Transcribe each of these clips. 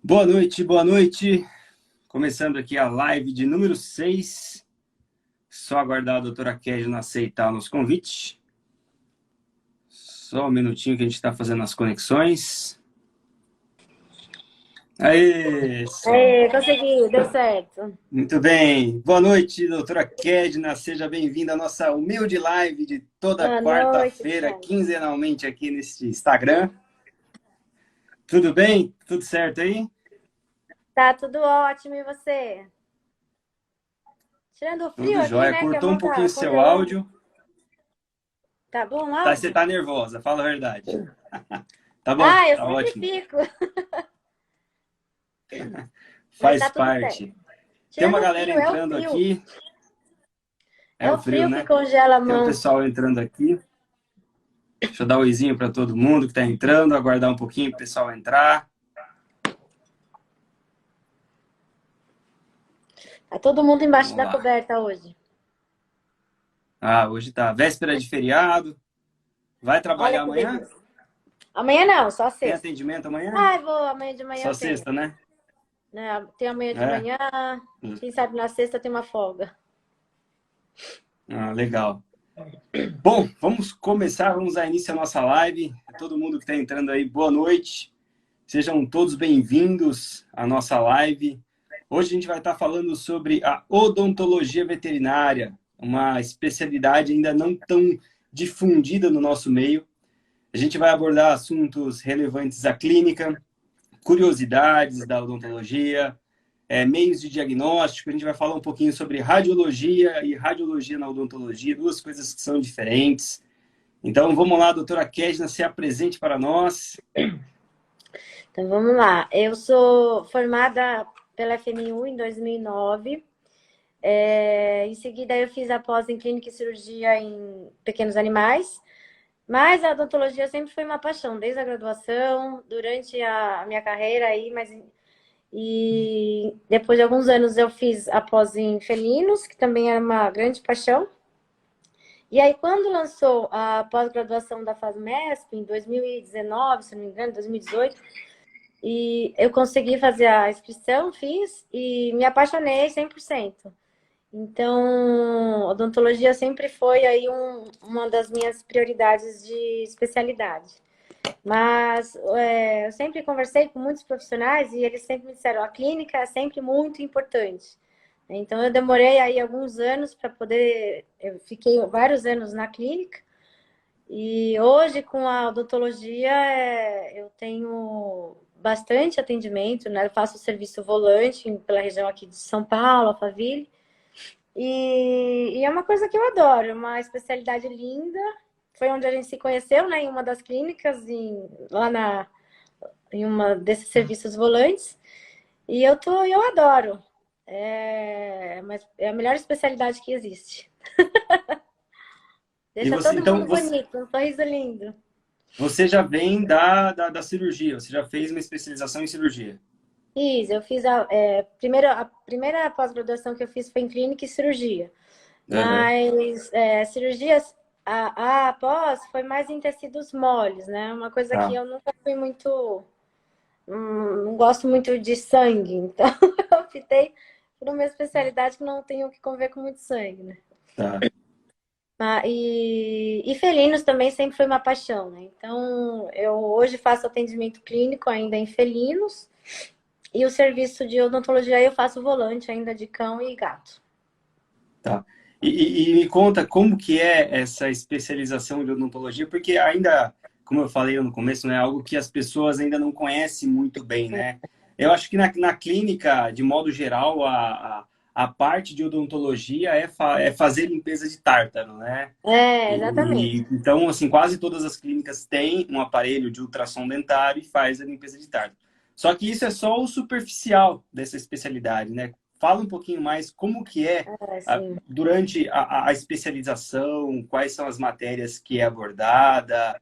Boa noite, boa noite. Começando aqui a live de número 6. Só aguardar a doutora Kedna aceitar o nosso convite. Só um minutinho que a gente está fazendo as conexões. Aê, Aê, consegui, deu certo. muito bem. Boa noite, doutora Kedna. Seja bem-vinda à nossa humilde live de toda Boa noite, quarta-feira, Thiago. quinzenalmente aqui neste Instagram. Tudo bem? Tudo certo aí? Tá tudo ótimo, e você? Tirando o frio Tudo aqui, jóia. né, que a Cortou um mão pouquinho tá o seu congelando. áudio. Tá bom o Tá, você áudio? tá nervosa, fala a verdade. Tá bom, Ah, eu tá sempre ótimo. fico, mas Faz tá tudo certo. parte. Tem uma Tirando o galera frio, é o entrando frio. aqui. É É o o frio, frio que né? congela a Tem um mão. pessoal entrando aqui. Deixa eu dar um oizinho para todo mundo que está entrando, aguardar um pouquinho para o pessoal entrar. Tá todo mundo embaixo Vamos da lá. coberta hoje. Ah, hoje tá véspera de feriado. Vai Olha trabalhar que amanhã? delícia. Amanhã não, só Tem sexta. atendimento amanhã? Ah, eu vou, amanhã de manhã Só eu tenho. sexta, né? Né? Tem amanhã de É. manhã, quem sabe na sexta tem uma folga. Ah, legal. Bom, vamos começar, vamos dar início à nossa live. Todo mundo que está entrando aí, boa noite. Sejam todos bem-vindos à nossa live. Hoje a gente vai estar falando sobre a odontologia veterinária, uma especialidade ainda não tão difundida no nosso meio. A gente vai abordar assuntos relevantes à clínica, curiosidades da odontologia, meios de diagnóstico. A gente vai falar um pouquinho sobre radiologia e radiologia na odontologia, duas coisas que são diferentes. Então, vamos lá, doutora Kedna, se apresente para nós. Então vamos lá. Eu sou formada pela FMU em 2009. Em seguida, eu fiz a pós em clínica e cirurgia em pequenos animais. Mas a odontologia sempre foi uma paixão, desde a graduação, durante a minha carreira aí, e depois de alguns anos eu fiz a pós em felinos, que também era uma grande paixão. E aí, quando lançou a pós-graduação da FASMESP, em 2019, se não me engano, 2018, e eu consegui fazer a inscrição, fiz e me apaixonei 100%. Então, odontologia sempre foi aí uma das minhas prioridades de especialidade. Mas eu sempre conversei com muitos profissionais e eles sempre me disseram, a clínica é sempre muito importante. Então, eu demorei aí alguns anos para poder... Eu fiquei vários anos na clínica. E hoje, com a odontologia, eu tenho bastante atendimento, né? Eu faço serviço volante pela região aqui de São Paulo, Alphaville. E é uma coisa que eu adoro, uma especialidade linda. Foi onde a gente se conheceu, né? Em uma das clínicas, em uma desses serviços volantes. E eu adoro. Mas é a melhor especialidade que existe. E Deixa você, todo então, mundo bonito, um sorriso lindo. você já vem da cirurgia, você já fez uma especialização em cirurgia. Fiz, eu fiz a primeira pós-graduação que eu fiz foi em clínica e cirurgia. Uhum. Mas cirurgias, a pós foi mais em tecidos moles, né? Uma coisa que Tá, eu nunca fui muito. Não gosto muito de sangue, então eu optei por uma especialidade que não tenho que conviver com muito sangue, né? tá. E felinos também sempre foi uma paixão, né? Então, eu hoje faço atendimento clínico ainda em felinos e o serviço de odontologia eu faço volante ainda de cão e gato. Tá. E me conta como que é essa especialização de odontologia, porque ainda, como eu falei no começo, é algo que as pessoas ainda não conhecem muito bem, né? Eu acho que na clínica, de modo geral, a parte de odontologia é fazer limpeza de tártaro, né? Exatamente. Então, assim, quase todas as clínicas têm um aparelho de ultrassom dentário e faz a limpeza de tártaro. Só que isso é só o superficial dessa especialidade, né? Fala um pouquinho mais como que é Assim. durante a especialização, quais são as matérias que é abordada.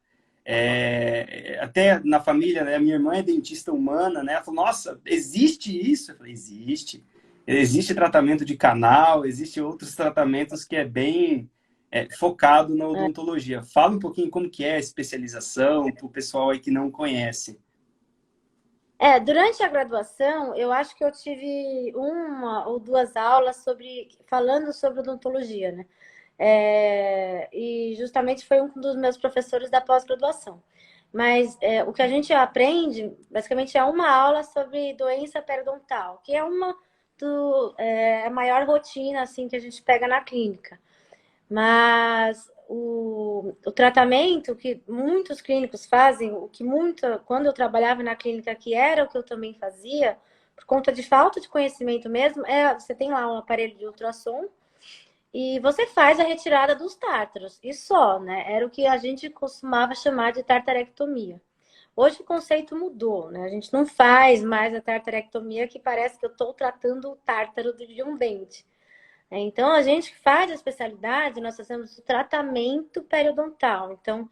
Até na família, né? A minha irmã é dentista humana, né? Ela falou, nossa, existe isso? Eu falei, existe. Existe tratamento de canal, existe outros tratamentos que é bem focado na odontologia. Fala um pouquinho como que é a especialização para o pessoal aí que não conhece. Durante a graduação, eu acho que eu tive uma ou duas aulas falando sobre odontologia, né? E justamente foi um dos meus professores da pós-graduação. Mas o que a gente aprende, basicamente, é uma aula sobre doença periodontal, que é a maior rotina assim, que a gente pega na clínica. Mas o tratamento que muitos clínicos fazem, quando eu trabalhava na clínica, que era o que eu também fazia, por conta de falta de conhecimento mesmo, você tem lá um aparelho de ultrassom e você faz a retirada dos tártaros, e só, né? Era o que a gente costumava chamar de tartarectomia. Hoje o conceito mudou, né? A gente não faz mais a tartarectomia, que parece que eu estou tratando o tártaro de um dente. Então, a gente faz a especialidade, nós fazemos o tratamento periodontal. Então,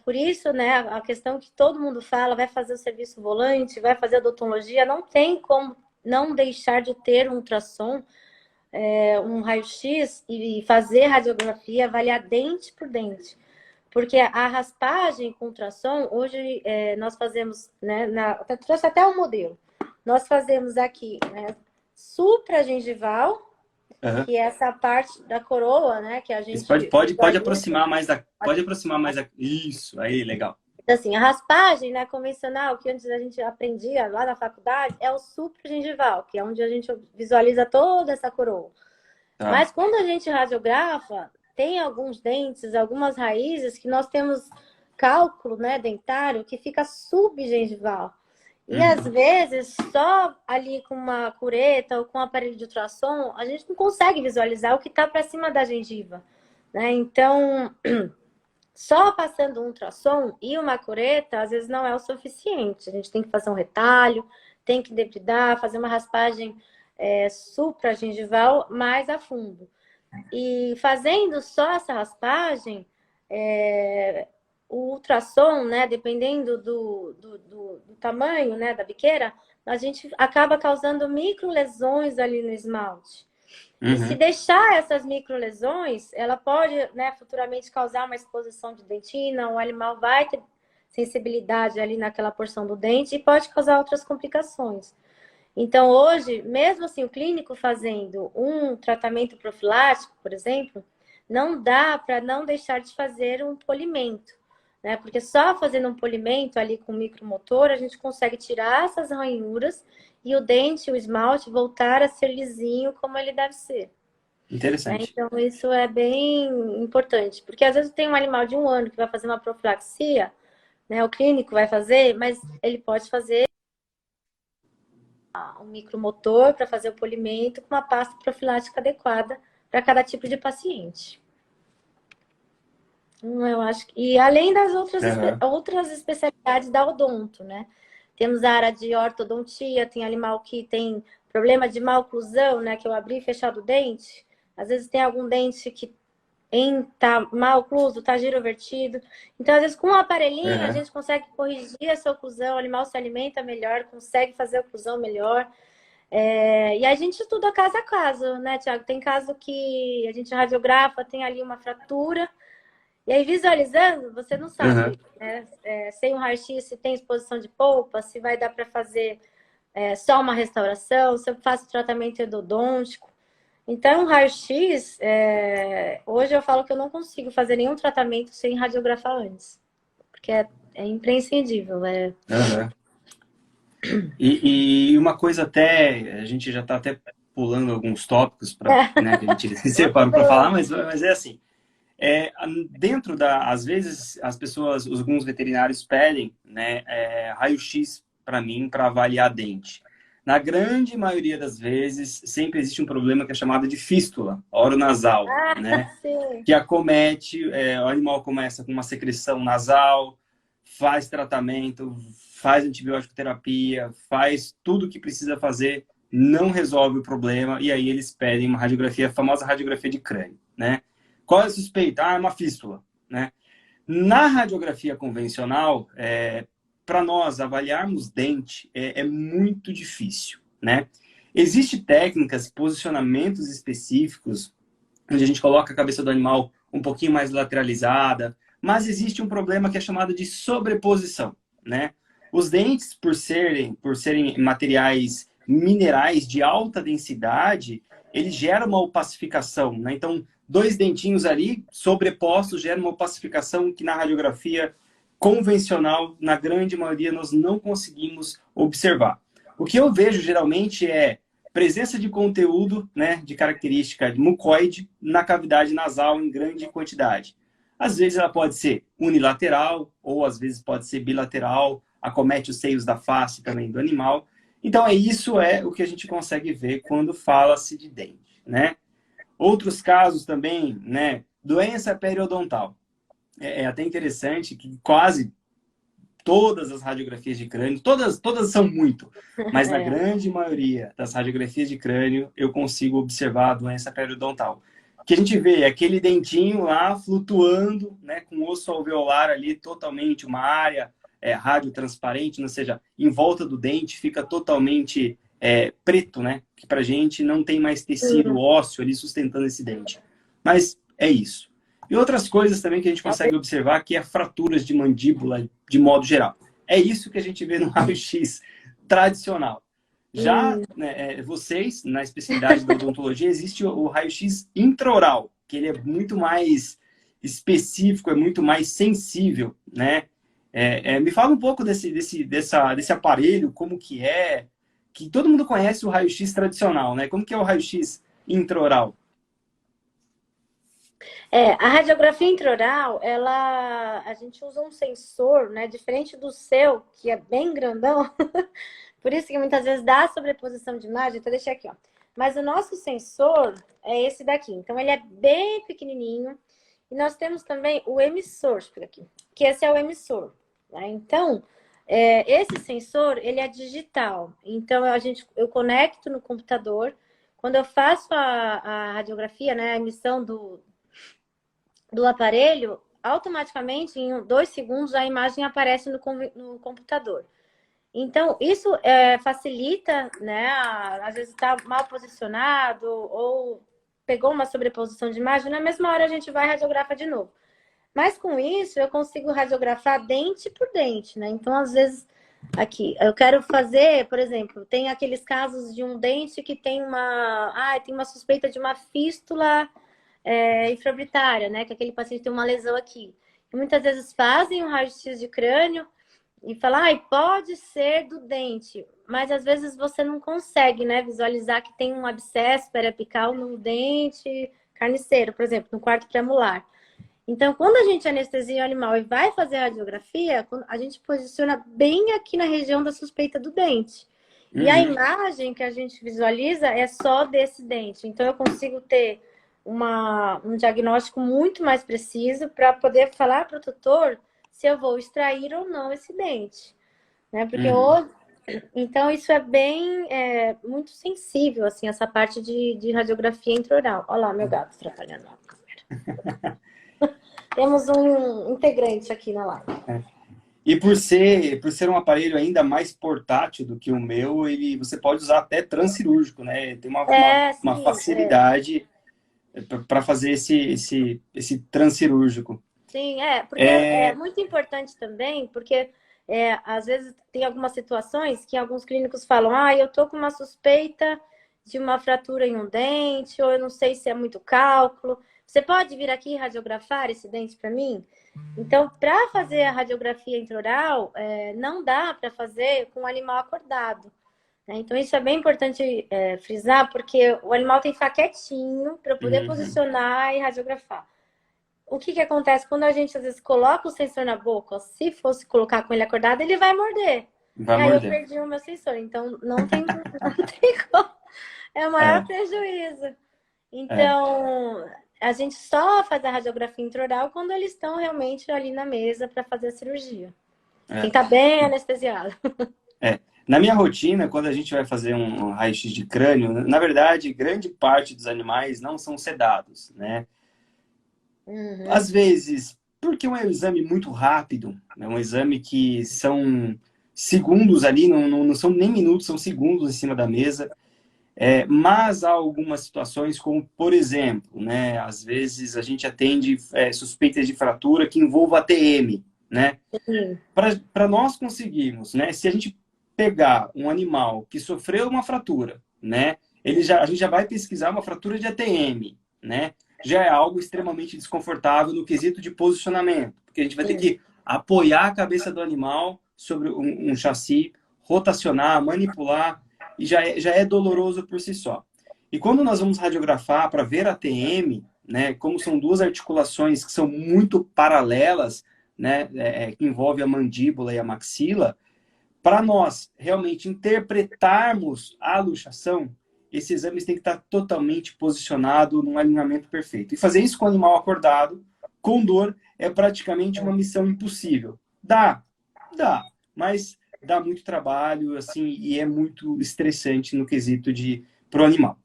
por isso, né, a questão que todo mundo fala, vai fazer o serviço volante, vai fazer odontologia, não tem como não deixar de ter um ultrassom, um raio-x e fazer radiografia, avaliar dente por dente. Porque a raspagem com ultrassom, hoje nós fazemos, né, trouxe até um modelo. Nós fazemos aqui, né, supragengival, que é essa parte da coroa, né, que a gente pode aproximar mais pode aproximar mais isso, aí, legal. Então, assim, a raspagem, né, convencional, que antes a gente aprendia lá na faculdade, é o supragengival, que é onde a gente visualiza toda essa coroa. Tá. Mas quando a gente radiografa, tem alguns dentes, algumas raízes que nós temos cálculo, né, dentário, que fica subgengival. E às vezes, só ali com uma cureta ou com um aparelho de ultrassom, a gente não consegue visualizar o que está para cima da gengiva, né? Então, só passando um ultrassom e uma cureta, às vezes não é o suficiente. A gente tem que fazer um retalho, tem que debridar, fazer uma raspagem supragengival mais a fundo. E fazendo só essa raspagem, o ultrassom, né, dependendo do tamanho, né, da biqueira, a gente acaba causando microlesões ali no esmalte. E se deixar essas microlesões, ela pode, né, futuramente causar uma exposição de dentina, o animal vai ter sensibilidade ali naquela porção do dente e pode causar outras complicações. Então, hoje, mesmo assim, o clínico fazendo um tratamento profilático, por exemplo, não dá para não deixar de fazer um polimento, né? Porque só fazendo um polimento ali com micromotor, a gente consegue tirar essas ranhuras e o dente, o esmalte, voltar a ser lisinho como ele deve ser. Interessante. Então, isso é bem importante. Porque às vezes tem um animal de 1 ano que vai fazer uma profilaxia, né? O clínico vai fazer, mas ele pode fazer um micromotor para fazer o polimento com uma pasta profilática adequada para cada tipo de paciente. Eu acho que... E além das outras especialidades da odonto, né? Temos a área de ortodontia, tem animal que tem problema de maloclusão, né? Que eu abri e fechado o dente. Às vezes tem algum dente que tá mal ocluso, tá girovertido. Então, às vezes, com um aparelhinho, a gente consegue corrigir essa oclusão, o animal se alimenta melhor, consegue fazer a oclusão melhor. E a gente estuda caso a caso, né, Tiago? Tem caso que a gente radiografa, tem ali uma fratura, e aí visualizando, você não sabe, né? Sem um raio-x, se tem exposição de polpa, se vai dar para fazer só uma restauração, se eu faço tratamento endodôntico. Então, o raio-x, hoje eu falo que eu não consigo fazer nenhum tratamento sem radiografar antes. Porque é imprescindível. E uma coisa até, a gente já está até pulando alguns tópicos, né, que a gente separou para falar, mas é assim. Dentro às vezes, as pessoas, alguns veterinários pedem, né, raio-x para mim, para avaliar dente. Na grande maioria das vezes, sempre existe um problema que é chamado de fístula oronasal, né? Sim. Que acomete, o animal começa com uma secreção nasal, faz tratamento, faz antibiótico terapia, faz tudo o que precisa fazer, não resolve o problema, e aí eles pedem uma radiografia, a famosa radiografia de crânio, né? Qual é a suspeita? É uma fístula, né? Na radiografia convencional, para nós avaliarmos dente é muito difícil, né? Existem técnicas, posicionamentos específicos, onde a gente coloca a cabeça do animal um pouquinho mais lateralizada, mas existe um problema que é chamado de sobreposição, né? Os dentes, por serem materiais minerais de alta densidade, eles geram uma opacificação, né? Então, dois dentinhos ali sobrepostos geram uma opacificação que na radiografia convencional, na grande maioria, nós não conseguimos observar. O que eu vejo geralmente é presença de conteúdo, né, de característica mucoide na cavidade nasal em grande quantidade. Às vezes ela pode ser unilateral, ou às vezes pode ser bilateral, acomete os seios da face também do animal. Então, isso é o que a gente consegue ver quando fala-se de dente, né? Outros casos também, né? Doença periodontal. É até interessante que quase todas as radiografias de crânio, todas são muito, mas na grande maioria das radiografias de crânio eu consigo observar a doença periodontal. O que a gente vê é aquele dentinho lá flutuando, né, com o osso alveolar ali totalmente, uma área radiotransparente, ou seja, em volta do dente fica totalmente preto, né, que pra gente não tem mais tecido ósseo ali sustentando esse dente. Mas é isso. E outras coisas também que a gente consegue observar, que é fraturas de mandíbula de modo geral. É isso que a gente vê no raio-x tradicional. Já vocês, na especialidade da odontologia, existe o raio-x intraoral, que ele é muito mais específico, é muito mais sensível, né? Me fala um pouco desse aparelho, como que é, que todo mundo conhece o raio-x tradicional, né? Como que é o raio-x intraoral? A radiografia intraoral, a gente usa um sensor, né, diferente do seu, que é bem grandão, por isso que muitas vezes dá sobreposição de imagem, então deixa aqui, ó. Mas o nosso sensor é esse daqui, então ele é bem pequenininho, e nós temos também o emissor, por aqui, que esse é o emissor, né? Então, esse sensor, ele é digital, então eu conecto no computador, quando eu faço a radiografia, né, a emissão do aparelho, automaticamente, em 2 segundos, a imagem aparece no computador. Então, isso facilita, né? Às vezes está mal posicionado ou pegou uma sobreposição de imagem, na mesma hora a gente vai e radiografa de novo. Mas com isso, eu consigo radiografar dente por dente, né? Então, às vezes, aqui, eu quero fazer, por exemplo, tem aqueles casos de um dente que tem uma suspeita de uma fístula infrabritária, né? Que aquele paciente tem uma lesão aqui. E muitas vezes fazem um raio-x de crânio e falam, pode ser do dente. Mas às vezes você não consegue, né? Visualizar que tem um abscesso periapical no dente carniceiro, por exemplo, no quarto premolar. Então, quando a gente anestesia o animal e vai fazer a radiografia, a gente posiciona bem aqui na região da suspeita do dente. Uhum. E a imagem que a gente visualiza é só desse dente. Então, eu consigo ter um diagnóstico muito mais preciso para poder falar para o tutor se eu vou extrair ou não esse dente. Né? Porque então, isso é bem muito sensível, assim, essa parte de radiografia intraoral. Olha lá, meu gato atrapalhando a câmera. Temos um integrante aqui na live. E por ser um aparelho ainda mais portátil do que o meu, você pode usar até transcirúrgico, né? Tem uma facilidade para fazer esse transcirúrgico. Sim, porque é muito importante também, porque às vezes tem algumas situações que alguns clínicos falam, eu tô com uma suspeita de uma fratura em um dente, ou eu não sei se é muito cálculo. Você pode vir aqui e radiografar esse dente para mim? Então, para fazer a radiografia intraoral, não dá para fazer com o animal acordado. Né? Então, isso é bem importante frisar, porque o animal tem que ficar quietinho para poder posicionar e radiografar. O que acontece? Quando a gente, às vezes, coloca o sensor na boca, se fosse colocar com ele acordado, ele vai morder. Aí eu perdi o meu sensor. Então, não tem como. É o maior prejuízo. Então, a gente só faz a radiografia intraoral quando eles estão realmente ali na mesa para fazer a cirurgia. Tem que estar bem anestesiado. Na minha rotina, quando a gente vai fazer um raio-x de crânio, na verdade, grande parte dos animais não são sedados, né? Às vezes, porque é um exame muito rápido, é um exame que são segundos ali, não são nem minutos, são segundos em cima da mesa. Mas há algumas situações, como por exemplo, né, às vezes a gente atende suspeitas de fratura que envolva ATM, né? Para nós conseguirmos, né? Se a gente pegar um animal que sofreu uma fratura, né? A gente já vai pesquisar uma fratura de ATM, né? Já é algo extremamente desconfortável no quesito de posicionamento, porque a gente vai ter que apoiar a cabeça do animal sobre um chassi, rotacionar, manipular, e já é doloroso por si só. E quando nós vamos radiografar para ver a ATM, né, como são duas articulações que são muito paralelas, né, que envolve a mandíbula e a maxila, para nós realmente interpretarmos a luxação, esse exame tem que estar totalmente posicionado num alinhamento perfeito. E fazer isso com o animal acordado, com dor, é praticamente uma missão impossível. Dá, mas dá muito trabalho, assim, e é muito estressante no quesito para o animal.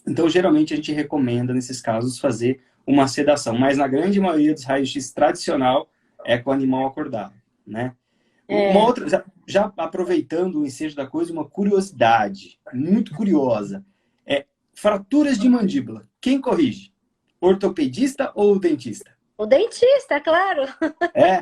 Então, geralmente, a gente recomenda, nesses casos, fazer uma sedação. Mas, na grande maioria dos raios-x tradicional, é com o animal acordado, né? Uma outra, já aproveitando o ensejo da coisa, uma curiosidade muito curiosa. Fraturas de mandíbula. Quem corrige? Ortopedista ou dentista? O dentista, claro. É,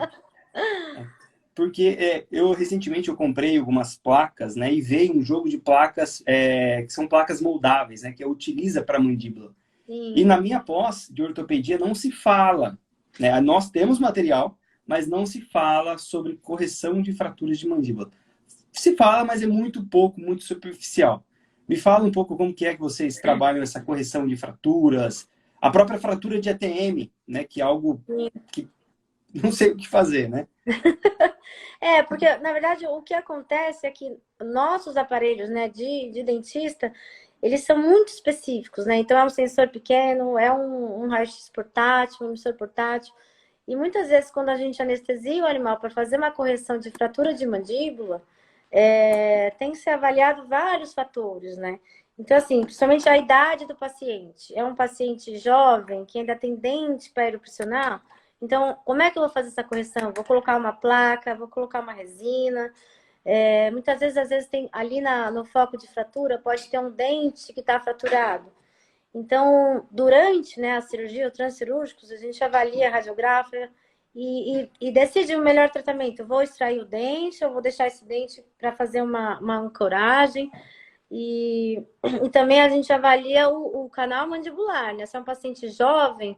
porque recentemente eu comprei algumas placas, né? E veio um jogo de placas que são placas moldáveis, né? Que utiliza para mandíbula. Sim. E na minha pós de ortopedia não se fala, né? Nós temos material, mas não se fala sobre correção de fraturas de mandíbula. Se fala, mas é muito pouco, muito superficial. Me fala um pouco como que vocês trabalham essa correção de fraturas, a própria fratura de ATM, né? Que é algo que não sei o que fazer, né? Porque, na verdade, o que acontece é que nossos aparelhos, né, de dentista, eles são muito específicos, né? Então, é um sensor pequeno, é um raio-x portátil, um emissor portátil. E muitas vezes, quando a gente anestesia o animal para fazer uma correção de fratura de mandíbula, tem que ser avaliado vários fatores, né? Então, assim, principalmente a idade do paciente. É um paciente jovem que ainda tem dente para erupcionar. Então, como é que eu vou fazer essa correção? Vou colocar uma placa, vou colocar uma resina. Muitas vezes, às vezes, tem ali no foco de fratura, pode ter um dente que está fraturado. Então, durante, né, a cirurgia, o transcirúrgicos, a gente avalia a radiográfica e decide o melhor tratamento. Eu vou extrair o dente, eu vou deixar esse dente para fazer uma ancoragem. E também a gente avalia o canal mandibular, né? Se é um paciente jovem,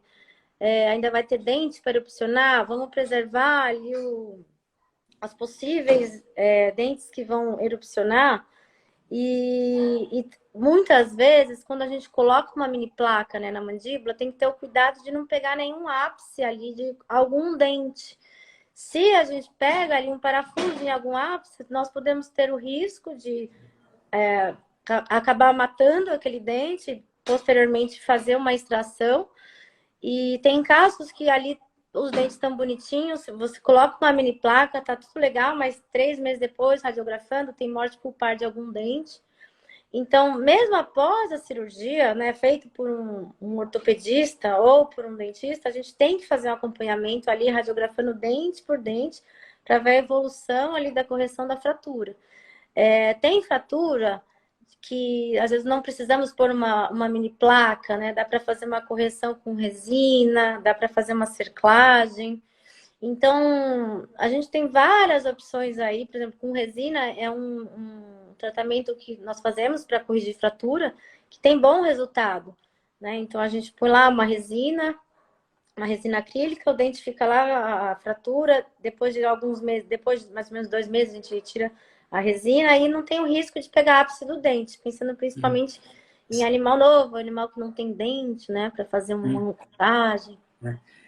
ainda vai ter dente para erupcionar, vamos preservar ali as possíveis dentes que vão erupcionar. E muitas vezes, quando a gente coloca uma mini placa, né, na mandíbula, tem que ter o cuidado de não pegar nenhum ápice ali de algum dente. Se a gente pega ali um parafuso em algum ápice, nós podemos ter o risco de acabar matando aquele dente, posteriormente fazer uma extração. E tem casos que ali os dentes estão bonitinhos, você coloca uma mini placa, tá tudo legal, mas 3 meses depois, radiografando, tem morte pulpar de algum dente. Então, mesmo após a cirurgia, né, feito por um ortopedista ou por um dentista, a gente tem que fazer um acompanhamento ali, radiografando dente por dente, para ver a evolução ali da correção da fratura. Tem fratura que às vezes não precisamos pôr uma mini placa, né? Dá para fazer uma correção com resina, dá para fazer uma cerclagem. Então, a gente tem várias opções aí, por exemplo, com resina é um tratamento que nós fazemos para corrigir fratura, que tem bom resultado, né? Então, a gente põe lá uma resina acrílica, o dente fica lá, a fratura, depois de alguns meses, depois de mais ou menos 2 meses, a gente retira a resina e não tem o risco de pegar ápice do dente, pensando principalmente em animal novo, animal que não tem dente, né, para fazer uma montagem.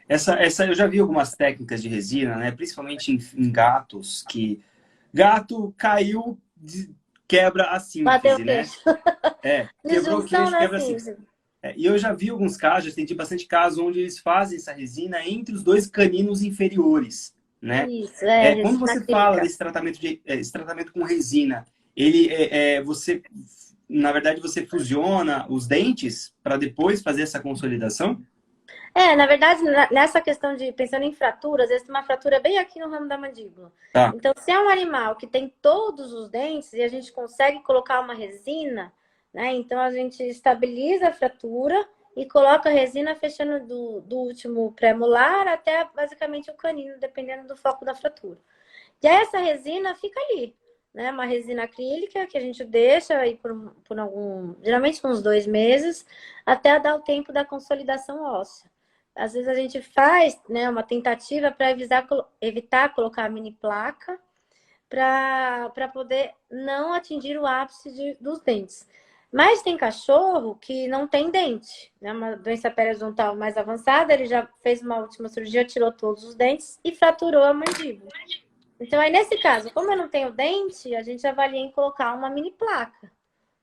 Essa eu já vi algumas técnicas de resina, né, principalmente em gatos, que gato caiu, quebra a síntese, né? Quebrou o queixo, quebra a síntese. E eu já vi alguns casos, atendi bastante casos onde eles fazem essa resina entre os 2 caninos inferiores, né? Isso, quando você fala desse tratamento, esse tratamento com resina, você, na verdade, você fusiona os dentes para depois fazer essa consolidação? Na verdade, nessa questão de pensando em fraturas, às vezes tem uma fratura bem aqui no ramo da mandíbula. Tá. Então, se é um animal que tem todos os dentes e a gente consegue colocar uma resina, né? Então, a gente estabiliza a fratura e coloca a resina fechando do último pré-molar até basicamente o canino, dependendo do foco da fratura. E aí essa resina fica ali, né? Uma resina acrílica que a gente deixa aí por geralmente uns 2 meses, até dar o tempo da consolidação óssea. Às vezes a gente faz, né, uma tentativa para evitar colocar a mini placa para poder não atingir o ápice dos dentes. Mas tem cachorro que não tem dente, né? Uma doença periodontal mais avançada, ele já fez uma última cirurgia, tirou todos os dentes e fraturou a mandíbula. Então, aí nesse caso, como eu não tenho dente, a gente avalia em colocar uma mini placa,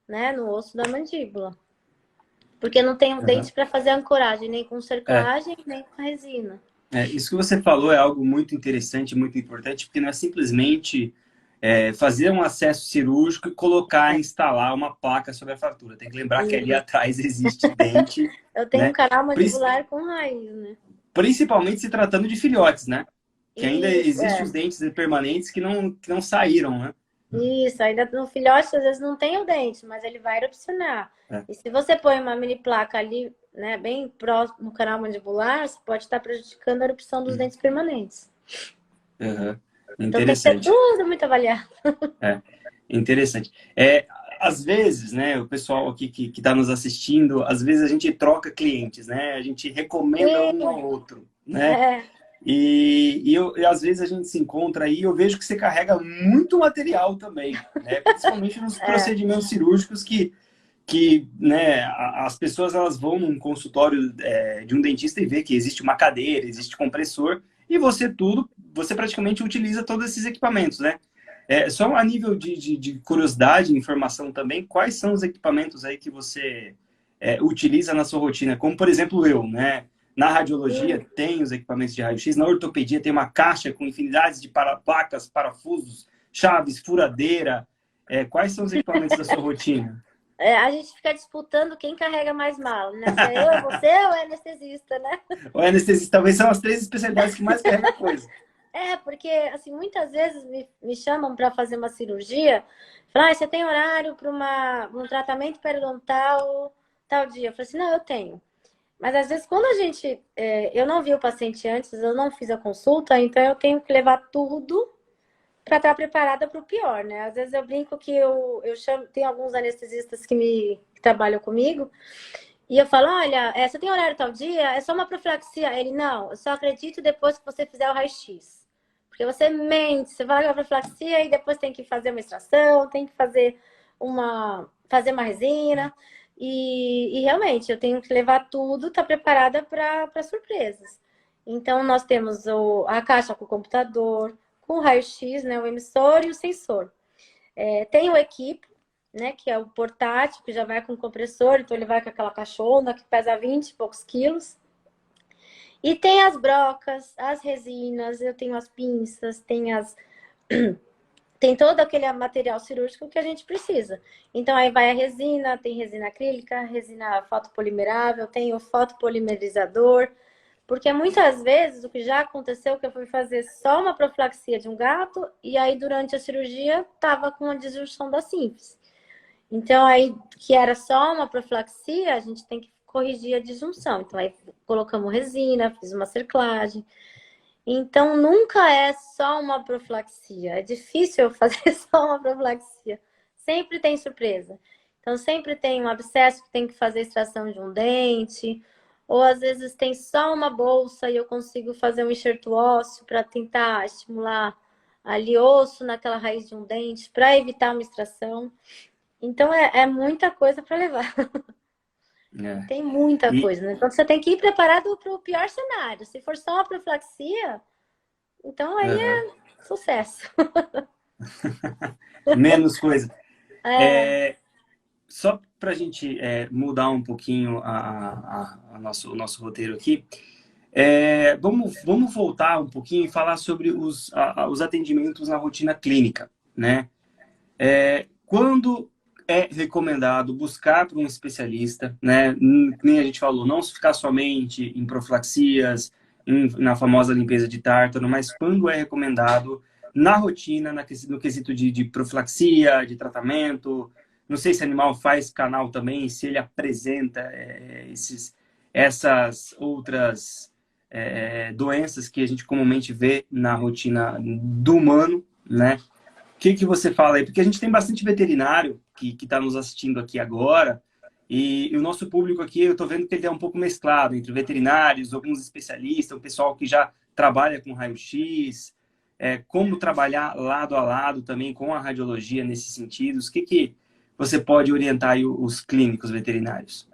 né, no osso da mandíbula. Porque não tenho dente para fazer ancoragem, nem com cerclagem, nem com resina. Isso que você falou é algo muito interessante, muito importante, porque não é simplesmente fazer um acesso cirúrgico e colocar, instalar uma placa sobre a fratura. Tem que lembrar que ali atrás existe dente. Eu tenho né? um canal mandibular com raiz, né? Principalmente se tratando de filhotes, né? Que ainda existem os dentes permanentes que não saíram, né? Isso, ainda no filhote às vezes não tem o dente, mas ele vai erupcionar. E se você põe uma mini placa ali, né, bem próximo no canal mandibular, você pode estar prejudicando a erupção dos dentes permanentes. Então tem que ser tudo muito avaliado. Interessante. Às vezes, né, o pessoal aqui que está nos assistindo, às vezes a gente troca clientes, né? A gente recomenda um ao outro, né? E às vezes a gente se encontra aí e eu vejo que você carrega muito material também, né? Principalmente nos procedimentos cirúrgicos que né, as pessoas elas vão num consultório de um dentista e vê que existe uma cadeira, existe compressor e você praticamente utiliza todos esses equipamentos, né? Só a nível de curiosidade, informação também, quais são os equipamentos aí que você utiliza na sua rotina? Como, por exemplo, eu, né? Na radiologia tem os equipamentos de raio-x, na ortopedia tem uma caixa com infinidades de placas, parafusos, chaves, furadeira. Quais são os equipamentos da sua rotina? A gente fica disputando quem carrega mais mala, né? Se é eu, é você ou é anestesista, né? O anestesista talvez são as 3 especialidades que mais carregam coisa. Porque assim, muitas vezes me chamam para fazer uma cirurgia, falam, você tem horário para um tratamento periodontal tal dia? Eu falei assim, não, eu tenho. Mas às vezes quando eu não vi o paciente antes, eu não fiz a consulta, então eu tenho que levar tudo para estar preparada para o pior, né? Às vezes eu brinco que tem alguns anestesistas que trabalham comigo, e eu falo, olha, você tem horário tal dia? É só uma profilaxia. Ele, não, eu só acredito depois que você fizer o raio-x. Porque você mente, você fala que é uma profilaxia e depois tem que fazer uma extração, tem que fazer uma resina. E realmente, eu tenho que levar tudo, tá preparada para surpresas. Então, nós temos a caixa com o computador, com o raio-x, né, o emissor e o sensor. Tem o equipo, né, que é o portátil, que já vai com o compressor, então ele vai com aquela caixona que pesa 20 e poucos quilos. E tem as brocas, as resinas, eu tenho as pinças, tem todo aquele material cirúrgico que a gente precisa. Então, aí vai a resina, tem resina acrílica, resina fotopolimerável, tem o fotopolimerizador. Porque muitas vezes o que já aconteceu que eu fui fazer só uma profilaxia de um gato e aí durante a cirurgia estava com a disjunção da sínfise. Então, aí que era só uma profilaxia, a gente tem que corrigir a disjunção. Então, aí colocamos resina, fiz uma cerclagem. Então, nunca é só uma profilaxia. É difícil eu fazer só uma profilaxia. Sempre tem surpresa. Então, sempre tem um abscesso que tem que fazer extração de um dente. Ou, às vezes, tem só uma bolsa e eu consigo fazer um enxerto ósseo para tentar estimular ali osso naquela raiz de um dente para evitar uma extração. Então, é muita coisa para levar. Tem muita coisa, né? Então, você tem que ir preparado para o pior cenário. Se for só uma profilaxia, então aí é sucesso. Menos coisa. Só para a gente mudar um pouquinho o nosso roteiro aqui, vamos voltar um pouquinho e falar sobre os atendimentos na rotina clínica, né? Quando é recomendado buscar para um especialista, né? Nem a gente falou, não ficar somente em profilaxias, na famosa limpeza de tártaro, mas quando é recomendado na rotina, no quesito de profilaxia, de tratamento. Não sei se o animal faz canal também, se ele apresenta essas outras doenças que a gente comumente vê na rotina do humano, né? O que você fala aí? Porque a gente tem bastante veterinário que está nos assistindo aqui agora, e o nosso público aqui, eu estou vendo que ele é um pouco mesclado entre veterinários, alguns especialistas, o pessoal que já trabalha com raio-x, como trabalhar lado a lado também com a radiologia nesses sentidos. O que você pode orientar aí os clínicos veterinários?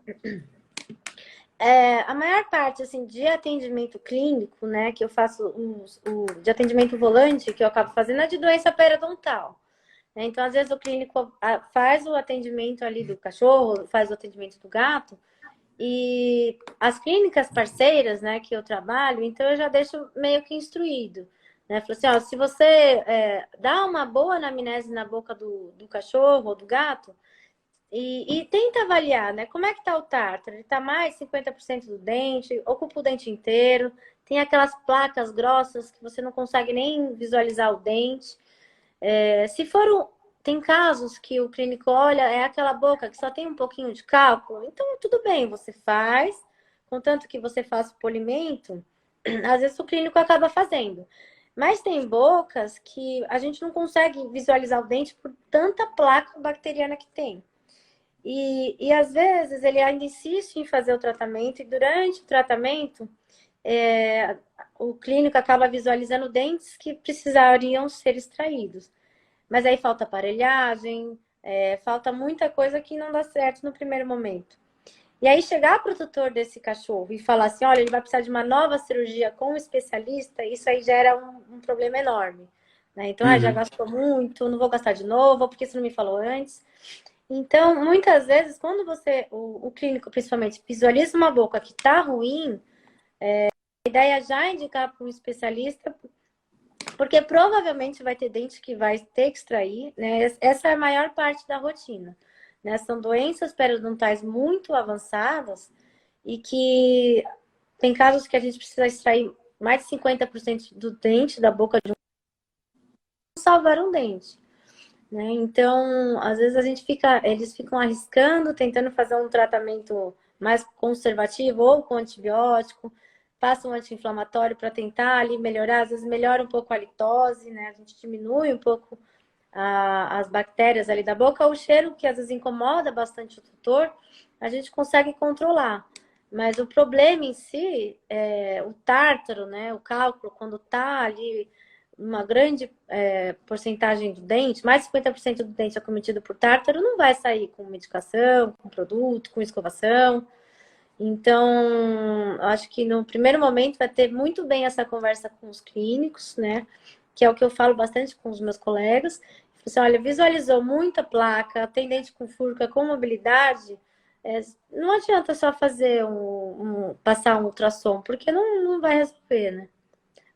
A maior parte assim, de atendimento clínico, né, que eu faço de atendimento volante, que eu acabo fazendo, é de doença periodontal. Né? Então, às vezes, o clínico faz o atendimento ali do cachorro, faz o atendimento do gato, e as clínicas parceiras, né, que eu trabalho, então eu já deixo meio que instruído. Né? Falo assim, ó, se você dá uma boa anamnese na boca do cachorro ou do gato, e tenta avaliar, né? Como é que tá o tártaro? Ele tá mais 50% do dente, ocupa o dente inteiro, tem aquelas placas grossas que você não consegue nem visualizar o dente. Se for tem casos que o clínico olha, é aquela boca que só tem um pouquinho de cálculo, então tudo bem, você faz, contanto que você faça o polimento, às vezes o clínico acaba fazendo. Mas tem bocas que a gente não consegue visualizar o dente por tanta placa bacteriana que tem. E às vezes ele ainda insiste em fazer o tratamento, e durante o tratamento o clínico acaba visualizando dentes que precisariam ser extraídos. Mas aí falta aparelhagem, falta muita coisa que não dá certo no primeiro momento. E aí chegar para o tutor desse cachorro e falar assim, olha, ele vai precisar de uma nova cirurgia com um especialista, isso aí gera um problema enorme. Né? Então, já gastou muito, não vou gastar de novo, porque você não me falou antes. Então, muitas vezes, quando o clínico, principalmente, visualiza uma boca que está ruim, a ideia é já indicar para um especialista, porque provavelmente vai ter dente que vai ter que extrair, né? Essa é a maior parte da rotina. Né? São doenças periodontais muito avançadas e que tem casos que a gente precisa extrair mais de 50% do dente da boca de salvar um dente. Né? Então, às vezes eles ficam arriscando, tentando fazer um tratamento mais conservativo ou com antibiótico, passa um anti-inflamatório para tentar ali melhorar, às vezes melhora um pouco a litose, né? A gente diminui um pouco as bactérias ali da boca, o cheiro que às vezes incomoda bastante o tutor, a gente consegue controlar. Mas o problema em si, o tártaro, né? O cálculo, quando está ali uma grande porcentagem do dente, mais de 50% do dente acometido por tártaro, não vai sair com medicação, com produto, com escovação. Então, acho que no primeiro momento vai ter muito bem essa conversa com os clínicos, né? Que é o que eu falo bastante com os meus colegas. Você olha, visualizou muita placa, tem dente com furca, com mobilidade, não adianta só fazer passar um ultrassom, porque não vai resolver, né?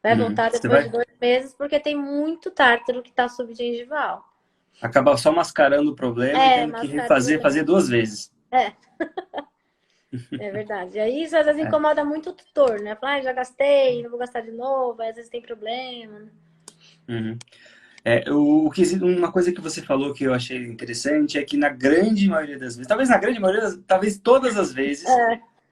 Vai voltar depois de 2 meses, porque tem muito tártaro que está subgengival. Acaba só mascarando o problema e tendo que fazer 2 vezes. É verdade. E aí isso às vezes incomoda muito o tutor, né? Fala, já gastei, não vou gastar de novo, aí, às vezes tem problema. Uma coisa que você falou que eu achei interessante é que na grande maioria das vezes, talvez na grande maioria, talvez todas as vezes,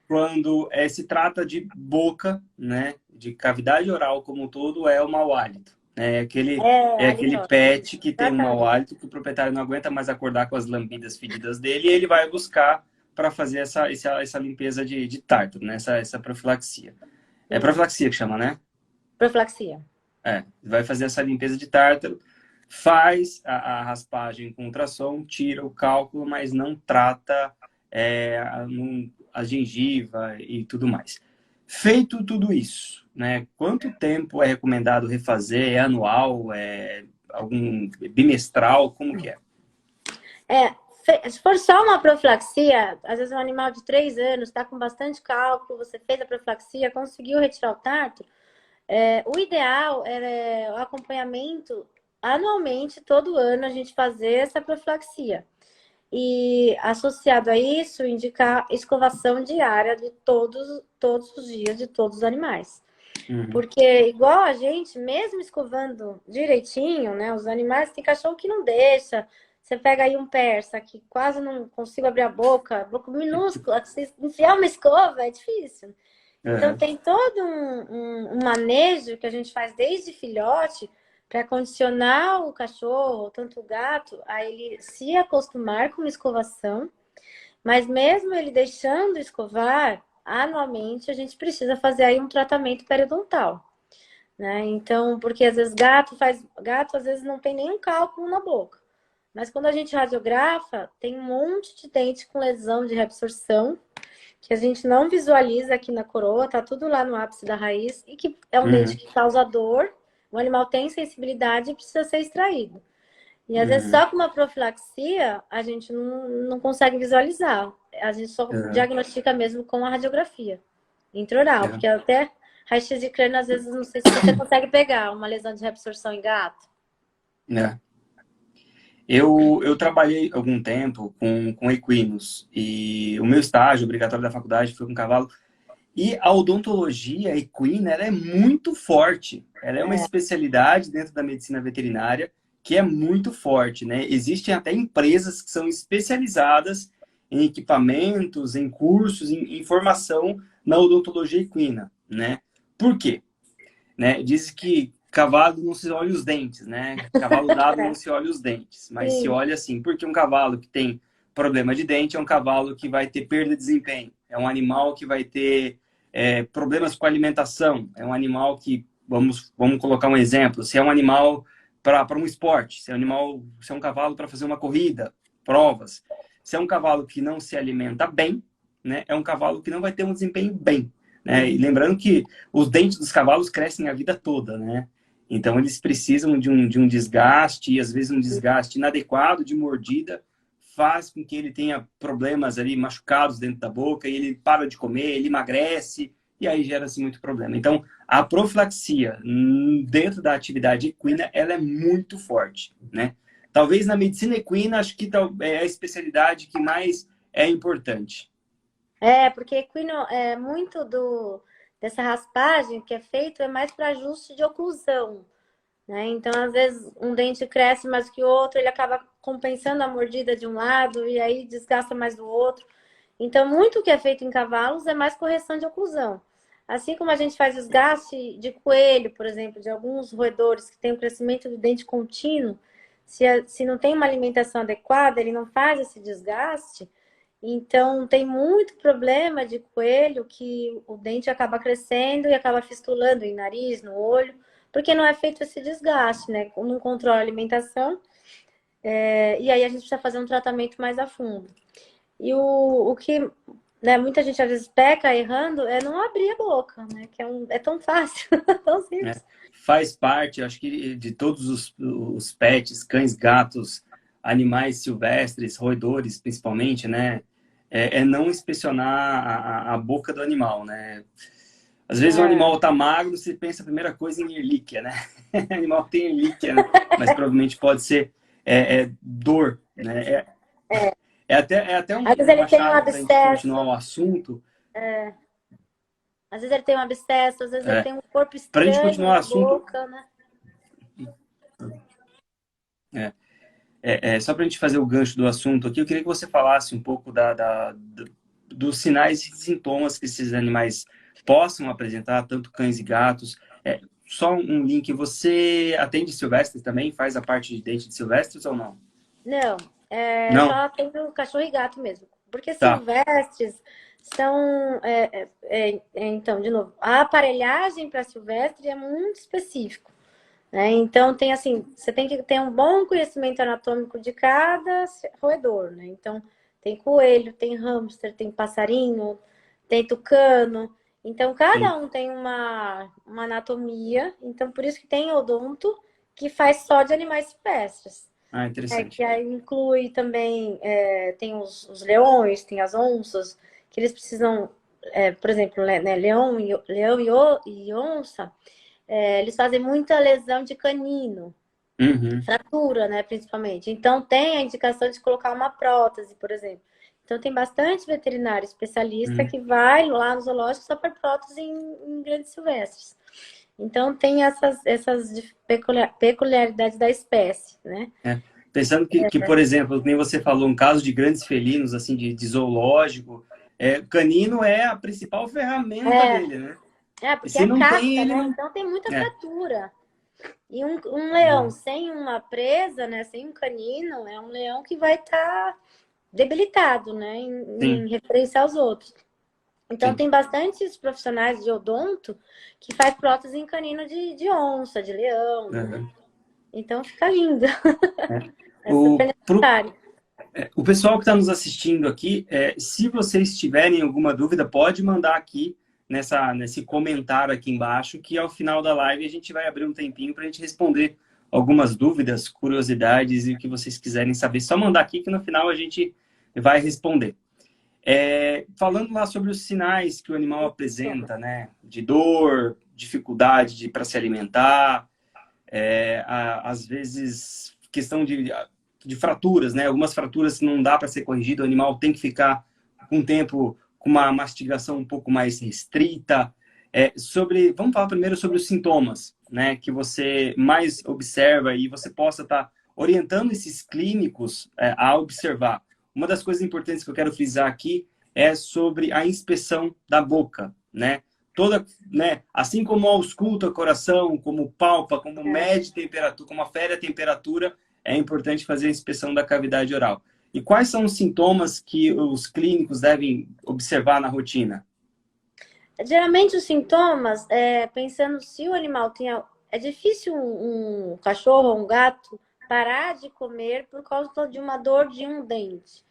quando se trata de boca, né, de cavidade oral como um todo, é o mau hálito. É aquele pet que tem um mau hálito que o proprietário não aguenta mais acordar com as lambidas fedidas dele e ele vai buscar para fazer essa limpeza de tártaro, né, essa profilaxia. É profilaxia que chama, né? Profilaxia. Vai fazer essa limpeza de tártaro, faz a raspagem com ultrassom, tira o cálculo, mas não trata a gengiva e tudo mais. Feito tudo isso, né? Quanto tempo é recomendado refazer? É anual? É algum bimestral? Como que é? Se for só uma profilaxia, às vezes um animal de 3 anos está com bastante cálculo, você fez a profilaxia, conseguiu retirar o tártaro, o ideal é o acompanhamento anualmente, todo ano, a gente fazer essa profilaxia. E associado a isso, indicar escovação diária de todos os dias de todos os animais. Porque igual a gente, mesmo escovando direitinho, né? Os animais, tem cachorro que não deixa, Você pega aí um persa que quase não consigo abrir a boca minúscula, que se enfiar uma escova é difícil. Então, tem todo um manejo que a gente faz desde filhote para condicionar o cachorro, tanto o gato, a ele se acostumar com uma escovação. Mas mesmo ele deixando escovar, anualmente a gente precisa fazer aí um tratamento periodontal, né? Então, porque às vezes gato às vezes não tem nenhum cálculo na boca. Mas quando a gente radiografa, tem um monte de dente com lesão de reabsorção que a gente não visualiza aqui na coroa, tá tudo lá no ápice da raiz, e que é um dente que causa dor, o animal tem sensibilidade e precisa ser extraído. E às vezes só com uma profilaxia a gente não consegue visualizar, a gente só diagnostica mesmo com a radiografia intraoral, porque até raio-x de crânio, às vezes, não sei se você consegue pegar uma lesão de reabsorção em gato. Eu trabalhei algum tempo com equinos e o meu estágio obrigatório da faculdade foi com cavalo. E a odontologia equina, ela é muito forte. Ela é uma especialidade dentro da medicina veterinária que é muito forte, né? Existem até empresas que são especializadas em equipamentos, em cursos, em formação na odontologia equina, né? Por quê? Né? Diz que cavalo não se olha os dentes, né? Cavalo dado não se olha os dentes, mas se olha assim, porque um cavalo que tem problema de dente é um cavalo que vai ter perda de desempenho, é um animal que vai ter problemas com a alimentação, é um animal que, vamos colocar um exemplo, se é um animal para um esporte, se é um cavalo para fazer uma corrida, provas, se é um cavalo que não se alimenta bem, né? É um cavalo que não vai ter um desempenho bem. Né? E lembrando que os dentes dos cavalos crescem a vida toda, né? Então eles precisam de um desgaste, e às vezes um desgaste inadequado de mordida faz com que ele tenha problemas ali, machucados dentro da boca, e ele para de comer, ele emagrece, e aí gera-se muito problema. Então, a profilaxia dentro da atividade equina, ela é muito forte, né? Talvez na medicina equina, acho que é a especialidade que mais é importante. Porque equino é muito dessa raspagem que é feito é mais para ajuste de oclusão, né? Então, às vezes, um dente cresce mais que o outro, ele acaba compensando a mordida de um lado e aí desgasta mais do outro. Então, muito que é feito em cavalos é mais correção de oclusão. Assim como a gente faz desgaste de coelho, por exemplo, de alguns roedores que têm o crescimento do dente contínuo, se não tem uma alimentação adequada, ele não faz esse desgaste. Então, tem muito problema de coelho que o dente acaba crescendo e acaba fistulando em nariz, no olho, porque não é feito esse desgaste, né? Não controla a alimentação, e aí a gente precisa fazer um tratamento mais a fundo. E o que, né, muita gente às vezes peca errando é não abrir a boca, né? Que é tão fácil, tão simples. Faz parte, acho que, de todos os pets, cães, gatos, animais silvestres, roedores principalmente, né? Não inspecionar a boca do animal, né? Às vezes o animal tá magro, você pensa a primeira coisa em relíquia, né? O animal tem relíquia, né? Mas provavelmente pode ser dor, né? Até Às vezes ele tem um chave para a gente abscesso. continuar o assunto. Às vezes ele tem um abscesso, às vezes ele tem um corpo Para a gente estranho continuar o na assunto, boca, né? Só para a gente fazer o gancho do assunto aqui, eu queria que você falasse um pouco dos sinais e sintomas que esses animais possam apresentar, tanto cães e gatos. Só um link, você atende silvestres também? Faz a parte de dente de silvestres ou não? Não, Não? só atendo cachorro e gato mesmo. Porque Tá. silvestres são... então, de novo, a aparelhagem para silvestre é muito específico. Né? Então, tem assim, você tem que ter um bom conhecimento anatômico de cada roedor, né? Então, tem coelho, tem hamster, tem passarinho, tem tucano. Então, cada um tem uma anatomia. Então, por isso que tem odonto que faz só de animais silvestres. Interessante. Que aí inclui também, tem os leões, tem as onças, que eles precisam, por exemplo, né, leão e onça, eles fazem muita lesão de canino, fratura, né, principalmente. Então, tem a indicação de colocar uma prótese, por exemplo. Então, tem bastante veterinário especialista que vai lá no zoológico só para prótese em grandes silvestres. Então, tem essas peculiaridades da espécie, né? Pensando que, por exemplo, nem você falou, um caso de grandes felinos, assim, de zoológico, canino é a principal ferramenta dele, né? E porque se é não tem, caça, ele né? não... Então tem muita É. fratura. E um leão sem uma presa, né? Sem um canino, é um leão que vai estar debilitado, né? Sim, Em referência aos outros. Então, sim. tem bastantes profissionais de odonto que faz prótese em canino de onça, de leão, né? Uhum. Então, fica lindo. É. É super necessário. O pessoal que está nos assistindo aqui, se vocês tiverem alguma dúvida, pode mandar aqui nesse comentário aqui embaixo, que ao final da live a gente vai abrir um tempinho para a gente responder algumas dúvidas, curiosidades e o que vocês quiserem saber. Só mandar aqui que no final a gente vai responder. Falando lá sobre os sinais que o animal apresenta, né? De dor, dificuldade para se alimentar, às vezes questão de fraturas, né? Algumas fraturas não dá para ser corrigido, o animal tem que ficar com um tempo com uma mastigação um pouco mais restrita. Vamos falar primeiro sobre os sintomas, né? Que você mais observa e você possa estar orientando esses clínicos a observar. Uma das coisas importantes que eu quero frisar aqui é sobre a inspeção da boca, né? Né? Assim como ausculta o coração, como palpa, como mede temperatura, como afere a temperatura, é importante fazer a inspeção da cavidade oral. E quais são os sintomas que os clínicos devem observar na rotina? Geralmente, os sintomas, pensando se o animal tem... É difícil um cachorro ou um gato parar de comer por causa de uma dor de um dente.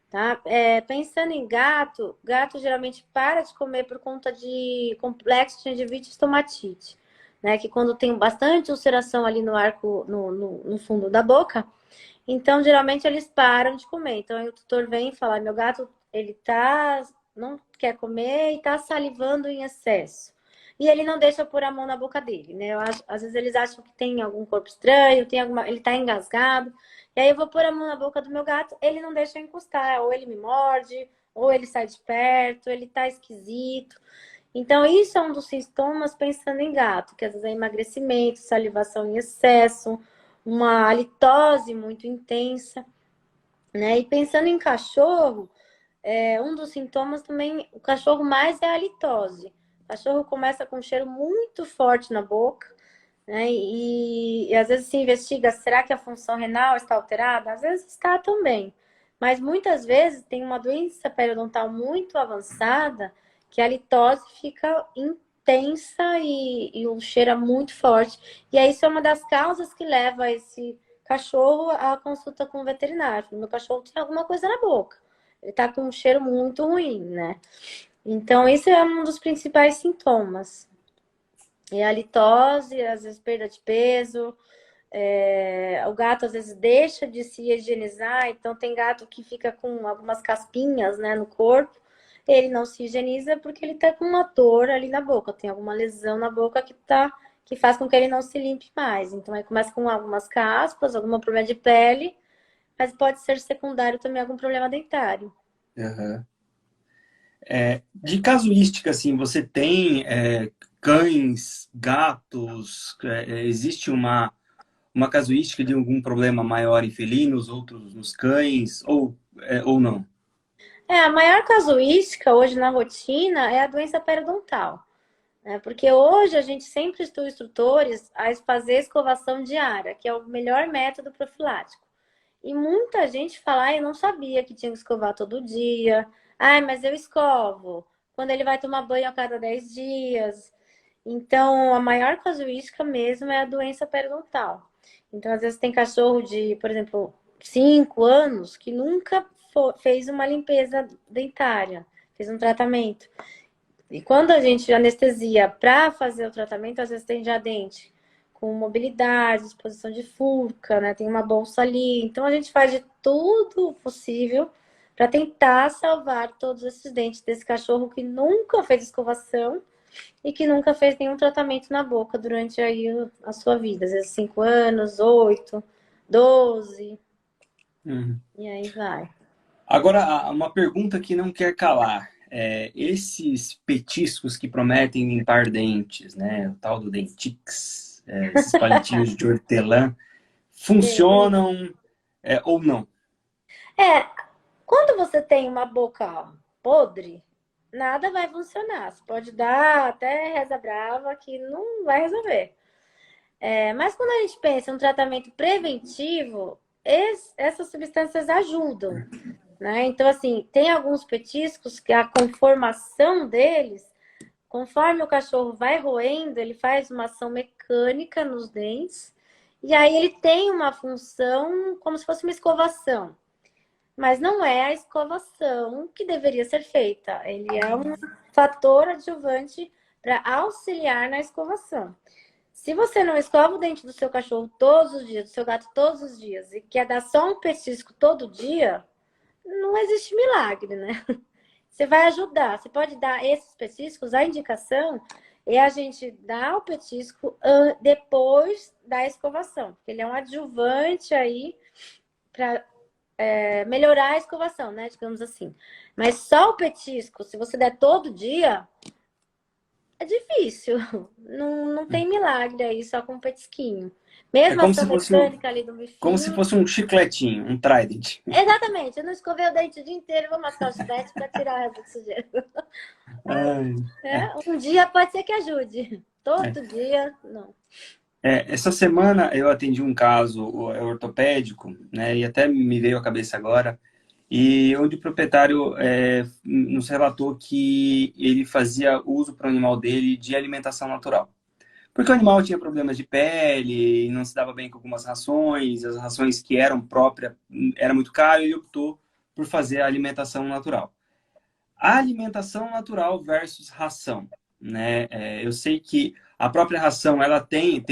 Tá? Pensando em gato, gato geralmente para de comer por conta de complexo de gingivitis e estomatite, né? Que quando tem bastante ulceração ali no arco, no fundo da boca, então geralmente eles param de comer. Então aí o tutor vem e fala: meu gato, ele não quer comer e tá salivando em excesso. E ele não deixa pôr a mão na boca dele, né? Às vezes eles acham que tem algum corpo estranho, ele tá engasgado. E aí eu vou pôr a mão na boca do meu gato, ele não deixa eu encostar. Ou ele me morde, ou ele sai de perto, ele tá esquisito. Então, isso é um dos sintomas pensando em gato, que às vezes é emagrecimento, salivação em excesso, uma halitose muito intensa, né? E pensando em cachorro, um dos sintomas também, o cachorro mais é a halitose. O cachorro começa com um cheiro muito forte na boca, né? E às vezes se investiga, será que a função renal está alterada? Às vezes está também. Mas muitas vezes tem uma doença periodontal muito avançada que a litose fica intensa e o cheiro é muito forte. E aí isso é uma das causas que leva esse cachorro à consulta com o veterinário. Meu cachorro tem alguma coisa na boca. Ele está com um cheiro muito ruim, né? Então, esse é um dos principais sintomas. E a litose, às vezes perda de peso, o gato às vezes deixa de se higienizar, então tem gato que fica com algumas caspinhas, né, no corpo, ele não se higieniza porque ele tá com uma dor ali na boca, tem alguma lesão na boca que faz com que ele não se limpe mais. Então aí começa com algumas caspas, algum problema de pele, mas pode ser secundário também algum problema dentário. Uhum. De casuística, assim, você tem cães, gatos, existe uma casuística de algum problema maior em felinos, outros nos cães, ou não? A maior casuística hoje na rotina é a doença periodontal, né? Porque hoje a gente sempre instrui instrutores a fazer escovação diária, que é o melhor método profilático. E muita gente fala: eu não sabia que tinha que escovar todo dia. Mas eu escovo quando ele vai tomar banho a cada 10 dias. Então, a maior casuística mesmo é a doença periodontal. Então, às vezes tem cachorro de, por exemplo, 5 anos que nunca fez uma limpeza dentária, fez um tratamento. E quando a gente anestesia para fazer o tratamento, às vezes tem já dente com mobilidade, exposição de furca, né? Tem uma bolsa ali. Então a gente faz de tudo possível para tentar salvar todos esses dentes desse cachorro que nunca fez escovação e que nunca fez nenhum tratamento na boca durante aí a sua vida. Às vezes 5 anos, 8, 12, Uhum. e aí vai. Agora, uma pergunta que não quer calar. Esses petiscos que prometem limpar dentes, né? O tal do Dentix, esses palitinhos de hortelã, Sim. funcionam? ou não? É, quando você tem uma boca podre, nada vai funcionar. Você pode dar até reza brava que não vai resolver. Mas quando a gente pensa em um tratamento preventivo, essas substâncias ajudam, né? Então, assim, tem alguns petiscos que a conformação deles, conforme o cachorro vai roendo, ele faz uma ação mecânica nos dentes, e aí ele tem uma função como se fosse uma escovação. Mas não é a escovação que deveria ser feita. Ele é um fator adjuvante para auxiliar na escovação. Se você não escova o dente do seu cachorro todos os dias, do seu gato todos os dias, e quer dar só um petisco todo dia, não existe milagre, né? Você vai ajudar. Você pode dar esses petiscos, a indicação é a gente dar o petisco depois da escovação, porque ele é um adjuvante aí para melhorar a escovação, né? Digamos assim. Mas só o petisco, se você der todo dia, é difícil. Não tem milagre aí só com petisquinho. É Mesmo a como ação se fosse mecânica ali do como se bifinho. fosse um chicletinho, um Trident. Exatamente. Eu não escovei o dente o dia inteiro, vou mascar o chiclete para tirar o resto do sujeira. Ai, Um dia pode ser que ajude. é. Todo dia, não. Essa semana eu atendi um caso ortopédico, né, e até me veio à cabeça agora, e onde o proprietário nos relatou que ele fazia uso para o animal dele de alimentação natural. Porque o animal tinha problemas de pele, não se dava bem com algumas rações, as rações que eram próprias era muito caro, e ele optou por fazer a alimentação natural. A alimentação natural versus ração, né? Eu sei que a própria ração, ela tem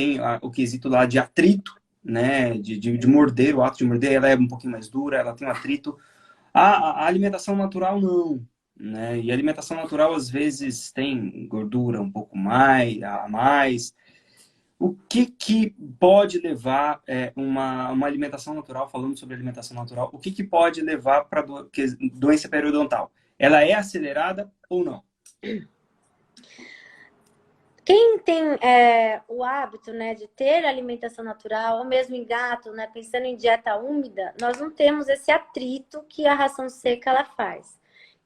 o quesito lá de atrito, né? De morder, o ato de morder, ela é um pouquinho mais dura, ela tem um atrito. A alimentação natural, não. Né? E a alimentação natural, às vezes, tem gordura um pouco mais, a mais. O que pode levar uma alimentação natural, falando sobre alimentação natural, o que pode levar para doença periodontal? Ela é acelerada ou não? Quem tem o hábito, né, de ter alimentação natural, ou mesmo em gato, né, pensando em dieta úmida, nós não temos esse atrito que a ração seca ela faz.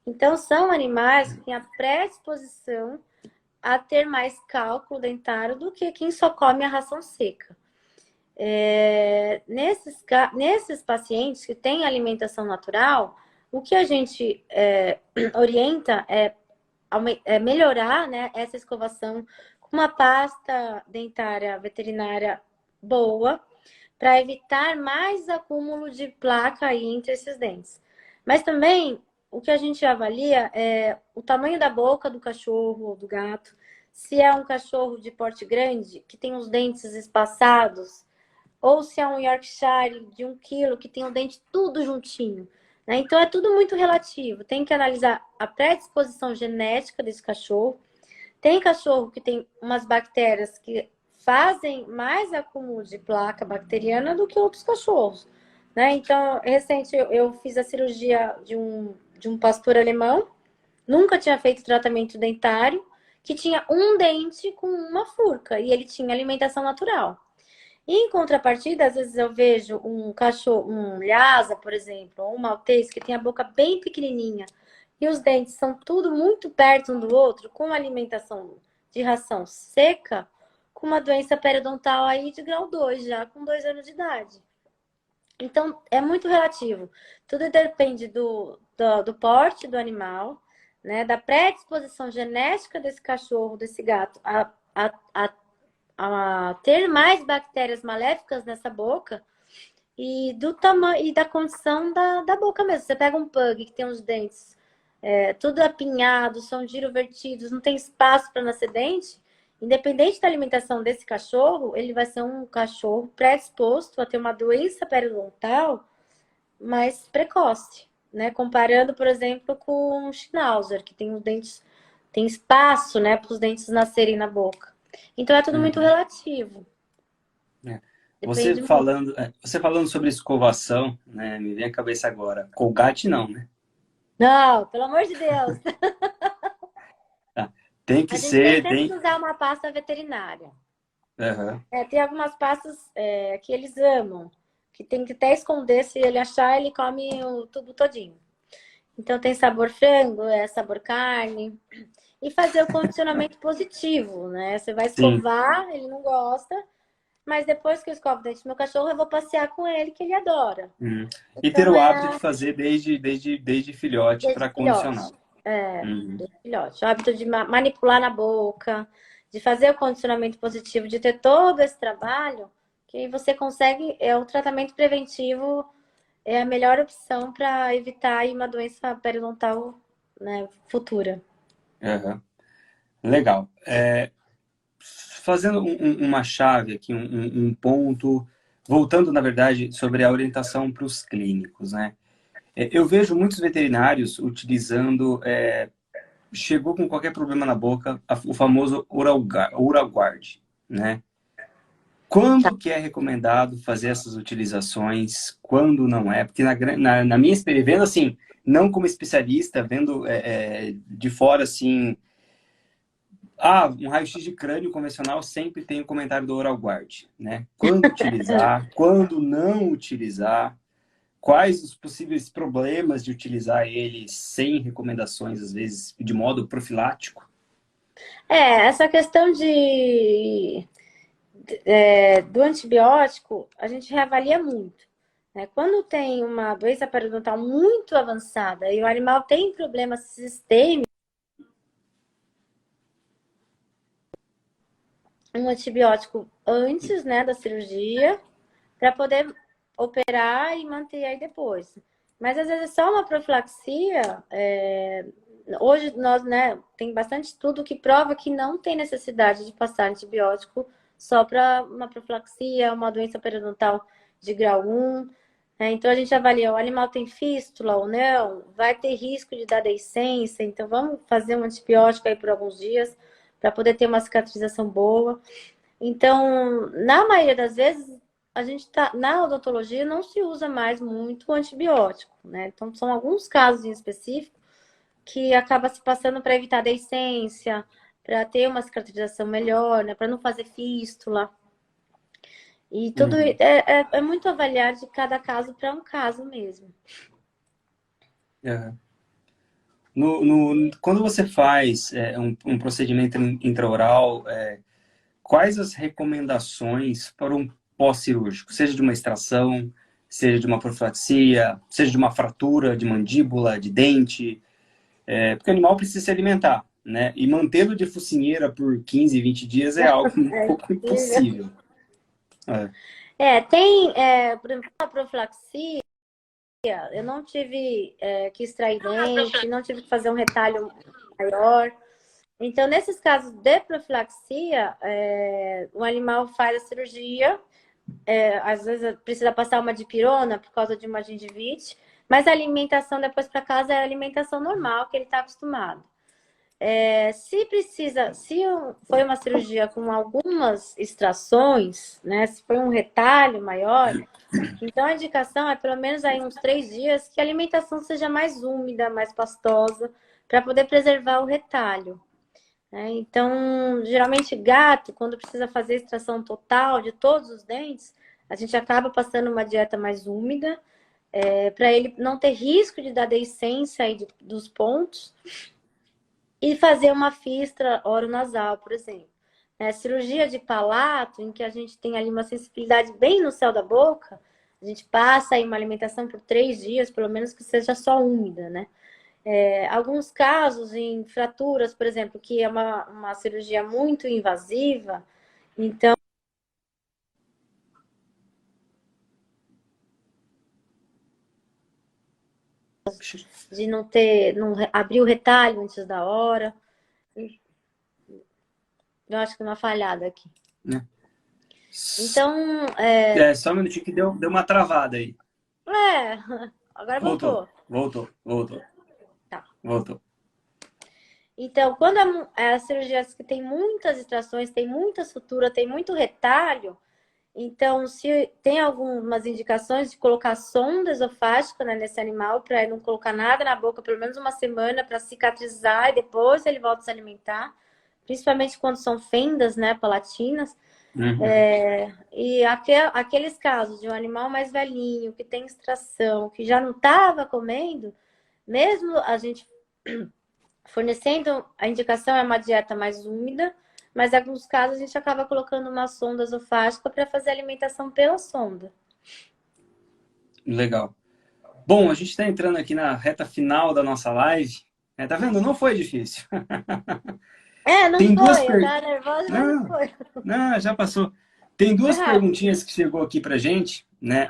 Então, são animais que têm a predisposição a ter mais cálculo dentário do que quem só come a ração seca. Nesses pacientes que têm alimentação natural, o que a gente orienta é melhorar, né, essa escovação com uma pasta dentária veterinária boa, para evitar mais acúmulo de placa aí entre esses dentes. Mas também o que a gente avalia é o tamanho da boca do cachorro ou do gato. Se é um cachorro de porte grande, que tem os dentes espaçados, ou se é um Yorkshire de 1 quilo, que tem o dente tudo juntinho. Né? Então, é tudo muito relativo. Tem que analisar a predisposição genética desse cachorro. Tem cachorro que tem umas bactérias que fazem mais acúmulo de placa bacteriana do que outros cachorros. Né? Então, recente eu fiz a cirurgia de um pastor alemão, nunca tinha feito tratamento dentário, que tinha um dente com uma furca e ele tinha alimentação natural. E, em contrapartida, às vezes eu vejo um cachorro, um Lhasa, por exemplo, ou um Maltês, que tem a boca bem pequenininha e os dentes são tudo muito perto um do outro, com alimentação de ração seca, com uma doença periodontal aí de grau 2, já com 2 anos de idade. Então, é muito relativo. Tudo depende do porte do animal, né, da predisposição genética desse cachorro, desse gato, a ter mais bactérias maléficas nessa boca e do tamanho e da condição da boca mesmo. Você pega um pug que tem os dentes tudo apinhado, são girovertidos, não tem espaço para nascer dente, independente da alimentação desse cachorro, ele vai ser um cachorro predisposto a ter uma doença periodontal mais precoce, né? Comparando, por exemplo, com um Schnauzer, que tem os dentes, tem espaço, né, para os dentes nascerem na boca. Então é tudo muito relativo. Você Depende muito. falando sobre escovação, né, me vem à cabeça agora. Colgate não, né? Não, pelo amor de Deus. Tá. Tem que A gente tem ser, sempre que tem. usar uma pasta veterinária. Aham. Tem algumas pastas que eles amam, que tem que até esconder, se ele achar, ele come o tubo todinho. Então tem sabor frango, sabor carne. E fazer o condicionamento positivo, né? Você vai Sim. escovar, ele não gosta, mas depois que eu escovo o dente do meu cachorro, eu vou passear com ele, que ele adora. E ter Então o hábito de fazer desde filhote desde para filhote. condicionar. Uhum. Desde filhote. O hábito de manipular na boca, de fazer o condicionamento positivo, de ter todo esse trabalho, que você consegue, o tratamento preventivo é a melhor opção para evitar aí uma doença periodontal, né, futura. Uhum. Legal. Fazendo uma chave aqui, um ponto, voltando, na verdade, sobre a orientação para os clínicos, né? Eu vejo muitos veterinários utilizando, chegou com qualquer problema na boca, o famoso oral guard, né? Quando que é recomendado fazer essas utilizações? Quando não é? Porque na minha experiência, vendo assim, não como especialista, vendo de fora assim, um raio-x de crânio convencional sempre tem o comentário do oral guard, né? Quando utilizar, quando não utilizar, quais os possíveis problemas de utilizar ele sem recomendações, às vezes, de modo profilático? Essa questão do antibiótico, a gente reavalia muito. Né? Quando tem uma doença periodontal muito avançada e o animal tem problemas sistêmicos, um antibiótico antes, né, da cirurgia, para poder operar e manter aí depois. Mas às vezes é só uma profilaxia. Hoje nós, né, tem bastante estudo que prova que não tem necessidade de passar antibiótico só para uma profilaxia, uma doença periodontal de grau 1. Né? Então a gente avalia, o animal tem fístula ou não, vai ter risco de dar deiscência, então vamos fazer um antibiótico aí por alguns dias para poder ter uma cicatrização boa. Então, na maioria das vezes, a gente na odontologia não se usa mais muito o antibiótico, né? Então, são alguns casos em específico que acaba se passando para evitar deiscência, para ter uma cicatrização melhor, né? Para não fazer fístula. E tudo é muito avaliar de cada caso para um caso mesmo. Quando você faz um procedimento intraoral, quais as recomendações para um pós-cirúrgico? Seja de uma extração, seja de uma profilaxia, seja de uma fratura de mandíbula, de dente, porque o animal precisa se alimentar, né? E mantê-lo de focinheira por 15, 20 dias é algo um pouco impossível. Por exemplo, a profilaxia, eu não tive que extrair dente, não tive que fazer um retalho maior. Então, nesses casos de profilaxia, o animal faz a cirurgia, às vezes precisa passar uma dipirona por causa de uma gengivite, mas a alimentação depois para casa é a alimentação normal que ele está acostumado. Se foi uma cirurgia com algumas extrações, né, se foi um retalho maior, então a indicação é pelo menos aí uns 3 dias que a alimentação seja mais úmida, mais pastosa, para poder preservar o retalho. Então, geralmente gato, quando precisa fazer extração total de todos os dentes, a gente acaba passando uma dieta mais úmida, para ele não ter risco de dar deiscência aí dos pontos, e fazer uma fistra oronasal, por exemplo. Cirurgia de palato, em que a gente tem ali uma sensibilidade bem no céu da boca, a gente passa aí uma alimentação por 3 dias, pelo menos que seja só úmida, né? Alguns casos em fraturas, por exemplo, que é uma cirurgia muito invasiva, então de não abrir o retalho antes da hora. Eu acho que uma falhada aqui. Então, só um minutinho que deu uma travada aí. Agora voltou. Voltou. Tá. Voltou. Então, quando as cirurgias que tem muitas extrações, tem muita sutura, tem muito retalho, então se tem algumas indicações de colocar sonda esofágica, né, nesse animal, para não colocar nada na boca, pelo menos uma semana, para cicatrizar e depois ele volta a se alimentar, principalmente quando são fendas, né, palatinas. Uhum. E aqueles casos de um animal mais velhinho, que tem extração, que já não estava comendo, mesmo a gente fornecendo, a indicação é uma dieta mais úmida, mas em alguns casos a gente acaba colocando uma sonda esofágica para fazer a alimentação pela sonda. Legal. Bom, a gente está entrando aqui na reta final da nossa live. Tá vendo? Não foi difícil. Não Tem duas foi, eu per... tava nervosa, mas não Não, foi. não, já passou. Tem Foi duas rápido. perguntinhas que chegou aqui pra gente, né?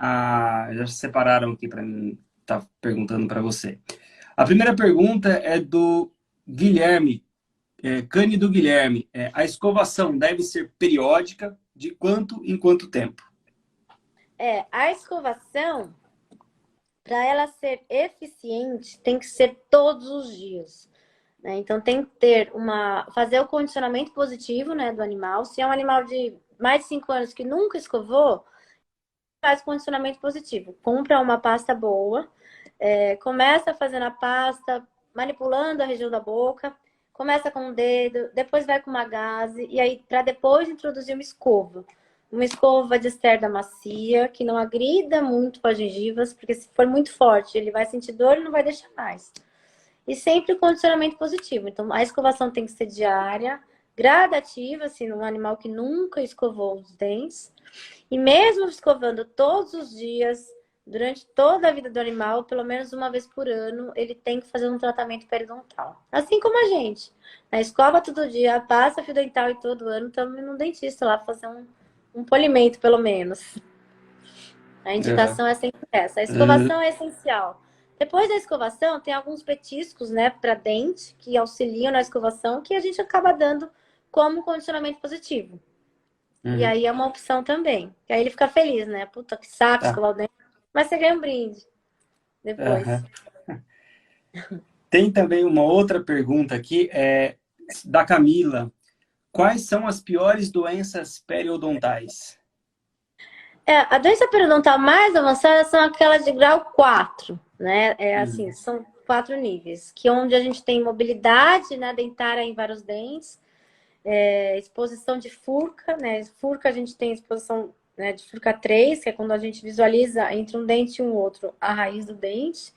Já separaram aqui para mim, tá perguntando para você. A primeira pergunta é do Guilherme, Cândido Guilherme. A escovação deve ser periódica, de quanto em quanto tempo? A escovação, para ela ser eficiente, tem que ser todos os dias. Né? Então tem que ter fazer o condicionamento positivo, né, do animal. Se é um animal de mais de 5 anos que nunca escovou, faz condicionamento positivo. Compra uma pasta boa, começa fazendo a pasta, manipulando a região da boca, começa com o dedo, depois vai com uma gaze, e aí para depois introduzir uma escova. Uma escova de cerda macia, que não agrida muito com as gengivas, porque se for muito forte, ele vai sentir dor e não vai deixar mais. E sempre o condicionamento positivo. Então, a escovação tem que ser diária, gradativa, assim, num animal que nunca escovou os dentes. E mesmo escovando todos os dias, durante toda a vida do animal, pelo menos uma vez por ano, ele tem que fazer um tratamento periodontal. Assim como a gente. A escova todo dia, passa fio dental e todo ano estamos no dentista lá fazer um polimento, pelo menos. A Uhum. indicação é sempre essa. A Uh, escovação é essencial. Depois da escovação, tem alguns petiscos, né, para dente, que auxiliam na escovação, que a gente acaba dando como condicionamento positivo. E uhum. aí é uma opção também. E aí ele fica feliz, né? Puta, que saco Tá. escovar o dente. Mas você ganha um brinde depois. Uhum. Tem também uma outra pergunta aqui, da Camila. Quais são as piores doenças periodontais? A doença periodontal mais avançada são aquelas de grau 4, né? Assim, Uhum. são 4 níveis, que é onde a gente tem mobilidade, né, dentária em vários dentes, exposição de furca, né? Furca a gente tem exposição, né, de furca 3, que é quando a gente visualiza entre um dente e um outro a raiz do dente.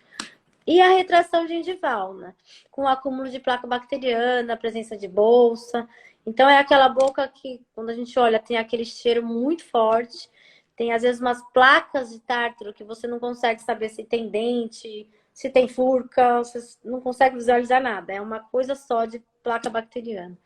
E a retração gengival, né? Com o acúmulo de placa bacteriana, a presença de bolsa. Então, é aquela boca que, quando a gente olha, tem aquele cheiro muito forte. Tem, às vezes, umas placas de tártaro que você não consegue saber se tem dente, se tem furca, você não consegue visualizar nada. É uma coisa só de placa bacteriana.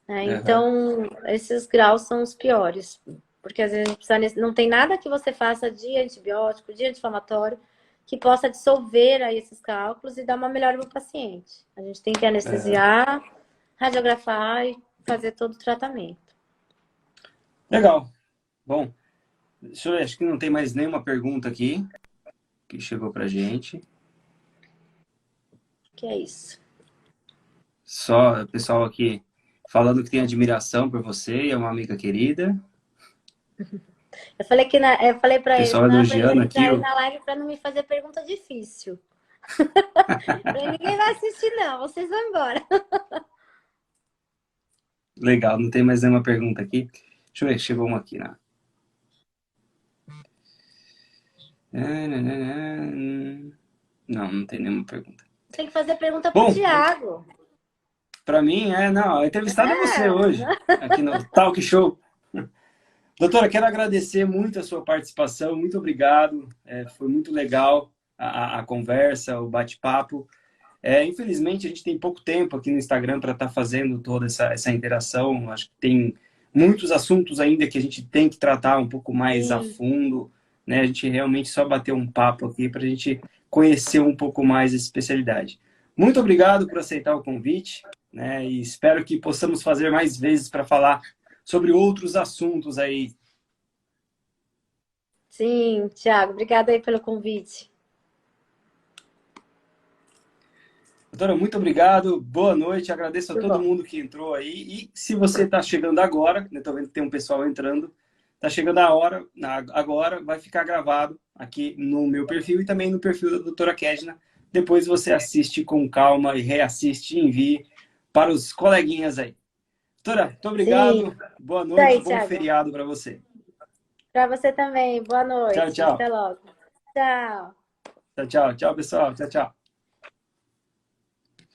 Né? Uhum. Então, esses graus são os piores. Porque, às vezes, não tem nada que você faça de antibiótico, de anti-inflamatório, que possa dissolver aí esses cálculos e dar uma melhora para o paciente. A gente tem que Uhum. anestesiar, radiografar e fazer todo o tratamento. Legal. Bom, deixa eu ver, acho que não tem mais nenhuma pergunta aqui que chegou pra gente. Que é isso. Só o pessoal aqui falando que tem admiração por você e é uma amiga querida. Eu falei para eles, Pessoal não é para eles elogiando aqui. entrarem na live para não me fazer pergunta difícil. Ninguém vai assistir, não. Vocês vão embora. Legal, não tem mais nenhuma pergunta aqui. Deixa eu ver, chegou uma aqui, né? Não, não tem nenhuma pergunta. Tem que fazer pergunta pro Bom, Tiago. para mim, não, a entrevistada é você hoje, É. aqui no Talk Show. Doutora, quero agradecer muito a sua participação, muito obrigado. Foi muito legal a conversa, o bate-papo. Infelizmente, a gente tem pouco tempo aqui no Instagram para estar fazendo toda essa interação. Acho que tem muitos assuntos ainda que a gente tem que tratar um pouco mais a Sim. fundo. Né? A gente realmente só bateu um papo aqui para a gente conhecer um pouco mais essa especialidade. Muito obrigado por aceitar o convite, né? E espero que possamos fazer mais vezes para falar sobre outros assuntos aí. Sim, Tiago, obrigada aí pelo convite. Doutora, muito obrigado, boa noite, agradeço a Tudo todo bom. mundo que entrou aí. E se você está chegando agora, né, tô vendo que tem um pessoal entrando, está chegando a hora, agora vai ficar gravado aqui no meu perfil e também no perfil da doutora Kedna. Depois você assiste com calma e reassiste e envie para os coleguinhas aí. Doutora, muito obrigado. Sim. Boa Isso noite, aí, bom Thiago. feriado para você. Para você também. Boa Tchau, noite. tchau. Até logo. Tchau. Tchau, tchau. Tchau, pessoal. Tchau, tchau.